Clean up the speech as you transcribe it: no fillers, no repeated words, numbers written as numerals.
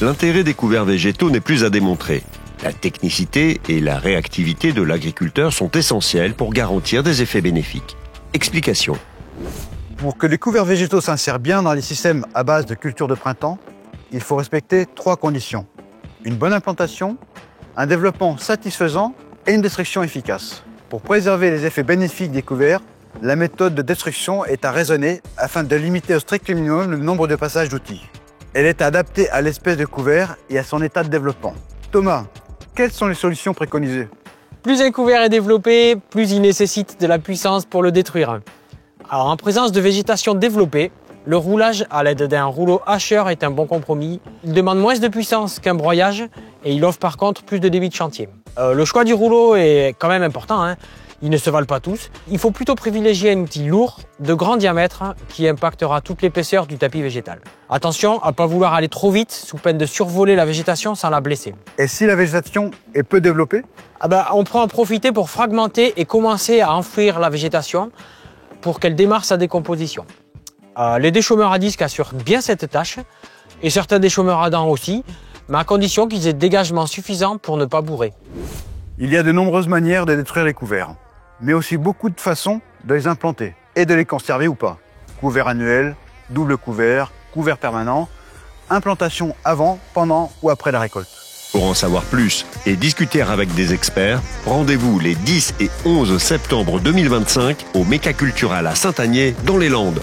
l'intérêt des couverts végétaux n'est plus à démontrer. La technicité et la réactivité de l'agriculteur sont essentielles pour garantir des effets bénéfiques. Explication. Pour que les couverts végétaux s'insèrent bien dans les systèmes à base de culture de printemps, il faut respecter 3 conditions. Une bonne implantation, un développement satisfaisant et une destruction efficace. Pour préserver les effets bénéfiques des couverts, la méthode de destruction est à raisonner afin de limiter au strict minimum le nombre de passages d'outils. Elle est adaptée à l'espèce de couvert et à son état de développement. Thomas, quelles sont les solutions préconisées? Plus un couvert est développé, plus il nécessite de la puissance pour le détruire. Alors en présence de végétation développée, le roulage à l'aide d'un rouleau hacheur est un bon compromis. Il demande moins de puissance qu'un broyage et il offre par contre plus de débit de chantier. Le choix du rouleau est quand même important, hein. Ils ne se valent pas tous. Il faut plutôt privilégier un outil lourd, de grand diamètre, qui impactera toute l'épaisseur du tapis végétal. Attention à ne pas vouloir aller trop vite, sous peine de survoler la végétation sans la blesser. Et si la végétation est peu développée? On peut en profiter pour fragmenter et commencer à enfouir la végétation pour qu'elle démarre sa décomposition. Les déchômeurs à disque assurent bien cette tâche, et certains déchômeurs à dents aussi, mais à condition qu'ils aient dégagement suffisant pour ne pas bourrer. Il y a de nombreuses manières de détruire les couverts, mais aussi beaucoup de façons de les implanter et de les conserver ou pas. Couvert annuel, double couvert, couvert permanent, implantation avant, pendant ou après la récolte. Pour en savoir plus et discuter avec des experts, rendez-vous les 10 et 11 septembre 2025 au Mécacultural à Saint-Agné dans les Landes.